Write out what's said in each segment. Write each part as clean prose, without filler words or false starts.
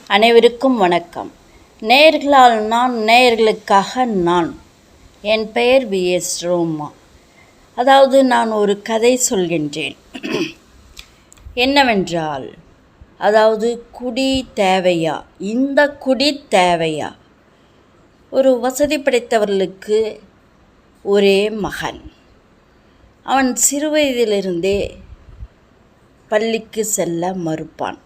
அனைவருக்கும் வணக்கம். நேயர்களால் நான், நேயர்களுக்காக நான். என் பெயர் VS ரோமா. அதாவது நான் ஒரு கதை சொல்கின்றேன். என்னவென்றால், அதாவது குடி தேவையா, இந்த குடி தேவையா? ஒரு வசதி படைத்தவர்களுக்கு ஒரே மகன். அவன் சிறுவயதிலிருந்தே பள்ளிக்கு செல்ல மறுப்பான்.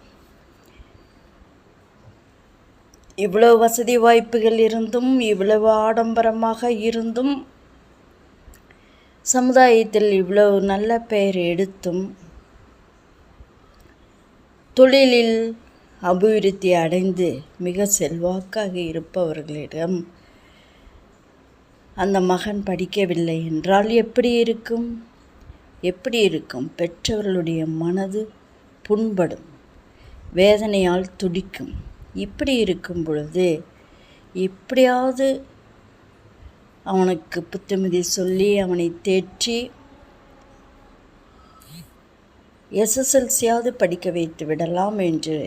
இவ்வளவு வசதி வாய்ப்புகள் இருந்தும், இவ்வளவு ஆடம்பரமாக இருந்தும், சமுதாயத்தில் இவ்வளவு நல்ல பெயர் எடுத்தும், தொழிலில் அபிவிருத்தி அடைந்து மிக செல்வாக்காக இருப்பவர்களிடம் அந்த மகன் படிக்கவில்லை என்றால் எப்படி இருக்கும்? பெற்றவர்களுடைய மனது புண்படும், வேதனையால் துடிக்கும். இப்படி இருக்கும் பொழுது எப்படியாவது அவனுக்கு புத்திமதி சொல்லி அவனை தேற்றி SSLCயாவது படிக்க வைத்து விடலாம் என்று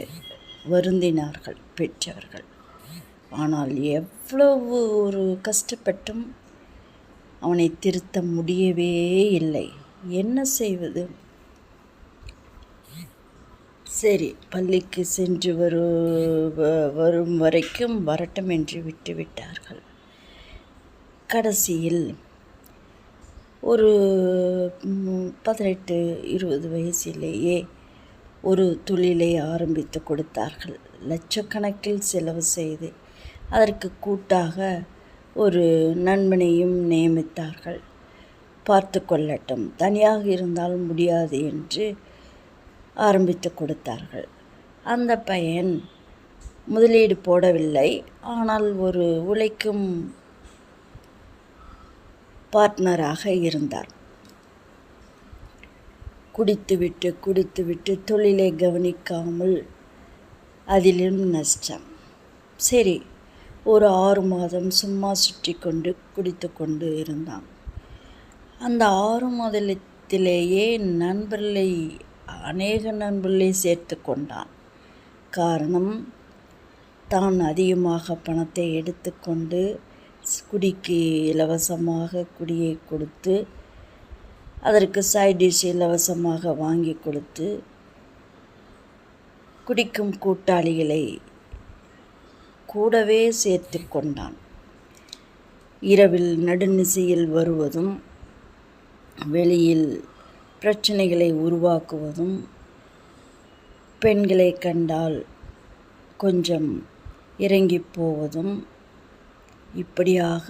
வருந்தினார்கள் பெற்றவர்கள். ஆனால் எவ்வளவு ஒரு கஷ்டப்பட்டும் அவனை திருத்த முடியவே இல்லை. என்ன செய்வது? சரி, பள்ளிக்கு சென்று வரும் வரைக்கும் வரட்டும் என்று விட்டுவிட்டார்கள். கடைசியில் ஒரு 18-20 வயசிலேயே ஒரு தொழிலை ஆரம்பித்து கொடுத்தார்கள். லட்சக்கணக்கில் செலவு செய்து அதற்கு கூட்டாக ஒரு நண்பனையும் நியமித்தார்கள். பார்த்து கொள்ளட்டும், தனியாக இருந்தால் முடியாது என்று ஆரம்பித்து கொடுத்தார்கள். அந்த பையன் முதலீடு போடவில்லை, ஆனால் ஒரு உழைக்கும் பார்ட்னராக இருந்தார். குடித்துவிட்டு தொழிலை கவனிக்காமல் அதிலும் நஷ்டம். சரி, ஒரு 6 மாதம் சும்மா சுற்றி கொண்டு குடித்து கொண்டு இருந்தான். அந்த 6 மாதத்திலேயே அநேக நண்பர்களை சேர்த்து கொண்டான். காரணம், தான் அதிகமாக பணத்தை எடுத்துக்கொண்டு குடிக்கு இலவசமாக குடியை கொடுத்து, அதற்கு சைட் டிஷ் இலவசமாக வாங்கி கொடுத்து, குடிக்கும் கூட்டாளிகளை கூடவே சேர்த்து கொண்டான். இரவில் நடுநிசையில் வருவதும், வெளியில் பிரச்சனைகளை உருவாக்குவதும், பெண்களை கண்டால் கொஞ்சம் இறங்கி போவதும், இப்படியாக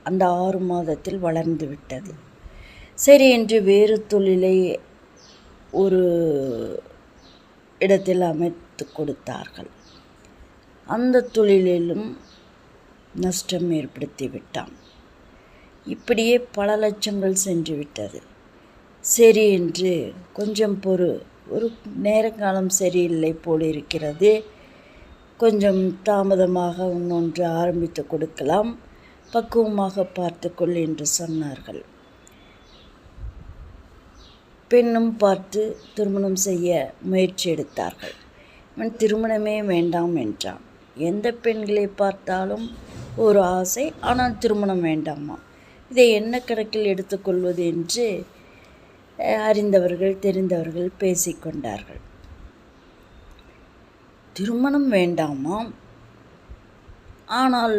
அந்த 6 மாதத்தில் வளர்ந்து விட்டது. சரி என்று வேறு தொழிலை ஒரு இடத்தில் அமைத்து கொடுத்தார்கள். அந்த தொழிலிலும் நஷ்டம் ஏற்படுத்தி விட்டான். இப்படியே பல லட்சங்கள் சென்று விட்டது. சரி என்று கொஞ்சம் ஒரு நேரங்காலம் சரியில்லை போல் இருக்கிறது, கொஞ்சம் தாமதமாக இன்னொன்று ஆரம்பித்து கொடுக்கலாம், பக்குவமாக பார்த்துக்கொள் என்று சொன்னார்கள். பெண்ணும் பார்த்து திருமணம் செய்ய முயற்சி எடுத்தார்கள். இவன் திருமணமே வேண்டாம் என்றான். எந்த பெண்களை பார்த்தாலும் ஒரு ஆசை, ஆனால் திருமணம் வேண்டாமா? இதை என்ன கணக்கில் எடுத்துக்கொள்வது என்று அறிந்தவர்கள் தெரிந்தவர்கள் பேசிக்கொண்டார்கள். திருமணம் வேண்டாமாம், ஆனால்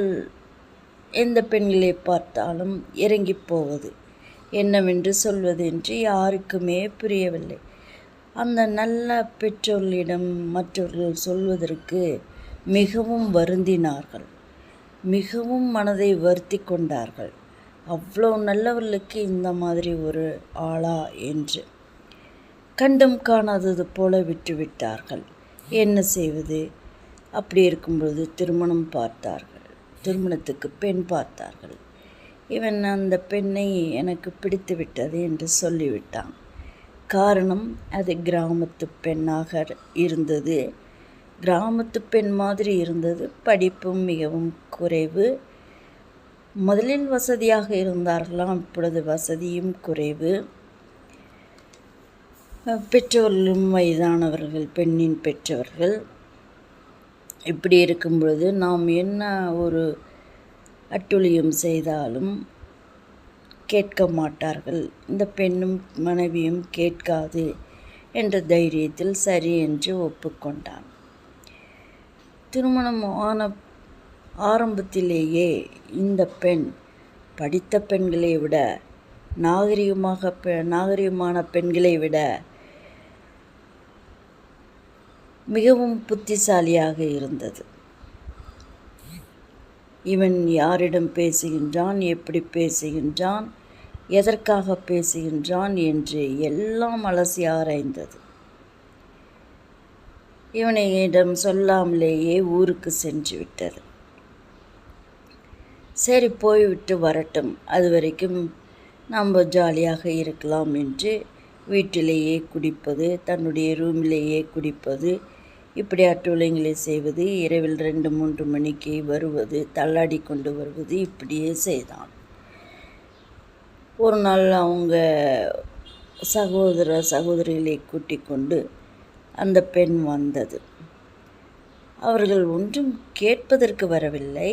எந்த பெண்களை பார்த்தாலும் இறங்கி போவது, என்னவென்று சொல்வது என்று யாருக்குமே புரியவில்லை. அந்த நல்ல பெற்றோர்களிடம் மற்றவர்கள் சொல்வதற்கு மிகவும் வருந்தினார்கள், மிகவும் மனதை வருத்தி கொண்டார்கள். அவ்வளோ நல்லவர்களுக்கு இந்த மாதிரி ஒரு ஆளா என்று கண்டும் காணாதது போல விட்டுவிட்டார்கள். என்ன செய்வது? அப்படி இருக்கும்பொழுது திருமணம் பார்த்தார்கள். திருமணத்துக்கு பெண் பார்த்தார்கள். இவன் அந்த பெண்ணை எனக்கு பிடித்து விட்டது என்று சொல்லிவிட்டான். காரணம், அது கிராமத்து பெண்ணாக இருந்தது. கிராமத்து பெண் மாதிரி இருந்தது. படிப்பும் மிகவும் குறைவு. முதலில் வசதியாக இருந்தார்களாம், இப்பொழுது வசதியும் குறைவு. பெற்றோர்களும் வயதானவர்கள், பெண்ணின் பெற்றவர்கள். இப்படி இருக்கும் பொழுது நாம் என்ன ஒரு அட்டூழியம் செய்தாலும் கேட்க மாட்டார்கள், இந்த பெண்ணும் மனைவியும் கேட்காது என்ற தைரியத்தில் சரி என்று ஒப்புக்கொண்டான். திருமணம் ஆன ஆரம்பத்திலேயே இந்த பெண் படித்த பெண்களை விட நாகரிகமான பெண்களை விட மிகவும் புத்திசாலியாக இருந்தது. இவன் யாரிடம் பேசுகின்றான், எப்படி பேசுகின்றான், எதற்காக பேசுகின்றான் என்று எல்லாம் அலசி ஆராய்ந்தது. இவனிடம் சொல்லாமலேயே ஊருக்கு சென்று விட்டது. சரி, போய்விட்டு வரட்டும், அது வரைக்கும் நம்ம ஜாலியாக இருக்கலாம் என்று வீட்டிலேயே குடிப்பது, தன்னுடைய ரூமிலேயே குடிப்பது, இப்படி அட்டூழியங்களை செய்வது, இரவில் 2-3 மணிக்கு வருவது, தள்ளாடி கொண்டு வருவது, இப்படியே செய்தான். ஒரு நாள் அவங்க சகோதரிகளை கூட்டிக் கொண்டு அந்த பெண் வந்தது. அவர்கள் ஒன்றும் கேட்பதற்கு வரவில்லை,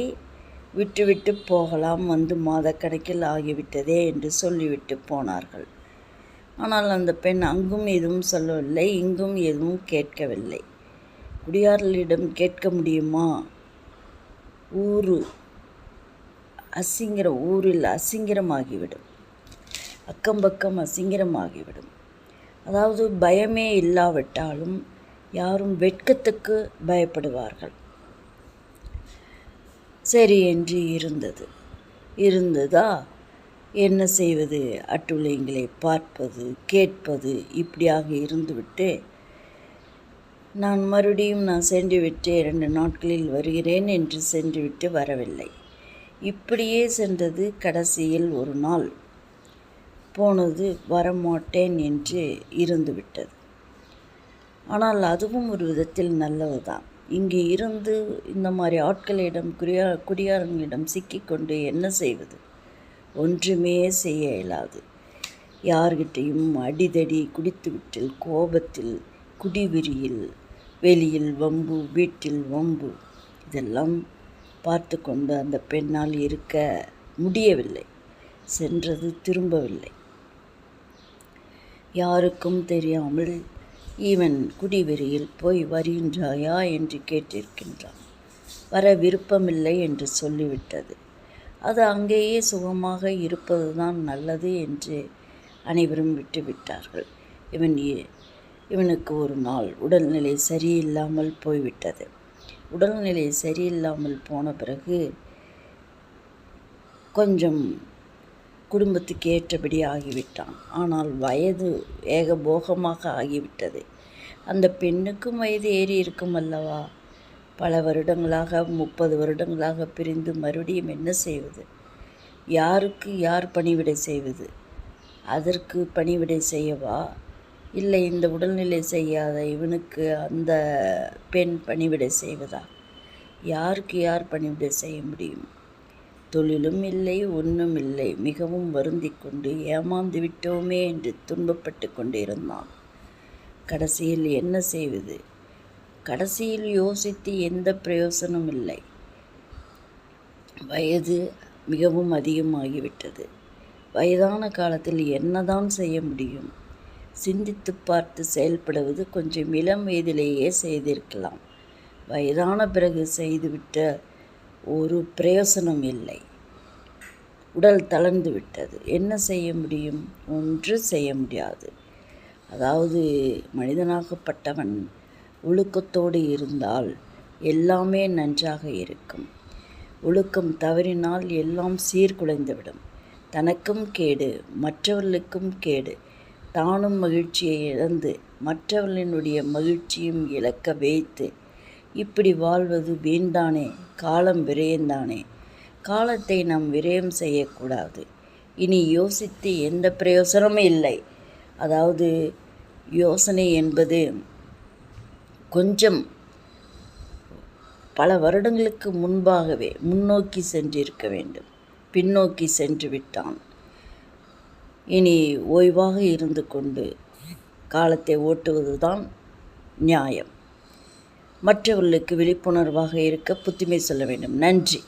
விட்டுவிட்டு போகலாம், வந்து மாதக்கணக்கில் ஆகிவிட்டதே என்று சொல்லிவிட்டு போனார்கள். ஆனால் அந்த பெண் அங்கும் எதுவும் சொல்லவில்லை, இங்கும் எதுவும் கேட்கவில்லை. குடியார்களிடம் கேட்க முடியுமா? ஊரில் அசிங்கரமாகிவிடும், அக்கம்பக்கம் அசிங்கரமாகிவிடும். அதாவது பயமே இல்லாவிட்டாலும் யாரும் வெட்கத்துக்கு பயப்படுவார்கள். சரி என்று இருந்ததா என்ன செய்வது? அட்டூழியங்களை பார்ப்பது, கேட்பது, இப்படியாக இருந்துவிட்டு நான் சென்றுவிட்டு 2 நாட்களில் வருகிறேன் என்று சென்றுவிட்டு வரவில்லை. இப்படியே சென்றது. கடைசியில் ஒரு நாள் போனது, வரமாட்டேன் என்று இருந்துவிட்டது. ஆனால் அதுவும் ஒரு விதத்தில் நல்லதுதான். இங்கே இருந்து இந்த மாதிரி ஆட்களிடம் குடியாரங்களிடம் சிக்கிக்கொண்டு என்ன செய்வது? ஒன்றுமே செய்ய இயலாது. யார்கிட்டையும் அடிதடி, குடித்துவிட்டு கோபத்தில், குடிவெறியில், வெளியில் வம்பு, வீட்டில் வம்பு, இதெல்லாம் பார்த்து கொண்டு அந்த பெண்ணால் இருக்க முடியவில்லை. சென்றது திரும்பவில்லை. யாருக்கும் தெரியாமல் இவன் குடிவெறியில் போய் வருகின்றாயா என்று கேட்டிருக்கின்றான். வர விருப்பமில்லை என்று சொல்லிவிட்டது. அது அங்கேயே சுகமாக இருப்பதுதான் நல்லது என்று அனைவரும் விட்டுவிட்டார்கள். இவனுக்கு ஒரு நாள் உடல்நிலை சரியில்லாமல் போய்விட்டது. உடல்நிலை சரியில்லாமல் போன பிறகு கொஞ்சம் குடும்பத்துக்கு ஏற்றபடி ஆகிவிட்டான். ஆனால் வயது ஏகபோகமாக ஆகிவிட்டது. அந்த பெண்ணுக்கும் வயது ஏறி இருக்கும் அல்லவா? பல வருடங்களாக, 30 வருடங்களாக பிரிந்து மறுபடியும் என்ன செய்வது? யாருக்கு யார் பணிவிடை செய்வது? அதற்கு பணிவிடை செய்யவா? இல்லை இந்த உடல்நிலை செய்யாத இவனுக்கு அந்த பெண் பணிவிடை செய்வதா? யாருக்கு யார் பணிவிடை செய்ய முடியும்? தொழிலும் இல்லை, ஒன்றும் இல்லை. மிகவும் வருந்தி கொண்டு ஏமாந்து விட்டோமே என்று துன்பப்பட்டு கொண்டு இருந்தான். கடைசியில் என்ன செய்வது? கடைசியில் யோசித்து எந்த பிரயோசனம் இல்லை. வயது மிகவும் அதிகமாகிவிட்டது. வயதான காலத்தில் என்னதான் செய்ய முடியும்? சிந்தித்து பார்த்து செயல்படுவது கொஞ்சம் இளம் வயதிலேயே செய்திருக்கலாம். வயதான பிறகு செய்துவிட்ட ஒரு பிரயோசனம் இல்லை. உடல் தளர்ந்து விட்டது. என்ன செய்ய முடியும்? ஒன்று செய்ய முடியாது. அதாவது மனிதனாகப்பட்டவன் ஒழுக்கத்தோடு இருந்தால் எல்லாமே நன்றாக இருக்கும். ஒழுக்கம் தவறினால் எல்லாம் சீர்குலைந்துவிடும். தனக்கும் கேடு, மற்றவர்களுக்கும் கேடு. தானும் மகிழ்ச்சியை இழந்து மற்றவர்களினுடைய மகிழ்ச்சியும் இழக்க வைத்து இப்படி வாழ்வது வீண்தானே? காலம் விரயம்தானே? காலத்தை நாம் விரயம் செய்யக்கூடாது. இனி யோசித்து எந்த பிரயோசனமும் இல்லை. அதாவது யோசனை என்பது கொஞ்சம் பல வருடங்களுக்கு முன்பாகவே முன்னோக்கி சென்றிருக்க வேண்டும். பின்னோக்கி சென்று விட்டான். இனி ஓய்வாக இருந்து கொண்டு காலத்தை ஓட்டுவதுதான் நியாயம். மற்றவர்களுக்கு விழிப்புணர்வாக இருக்க புத்திமை சொல்ல வேண்டும். நன்றி.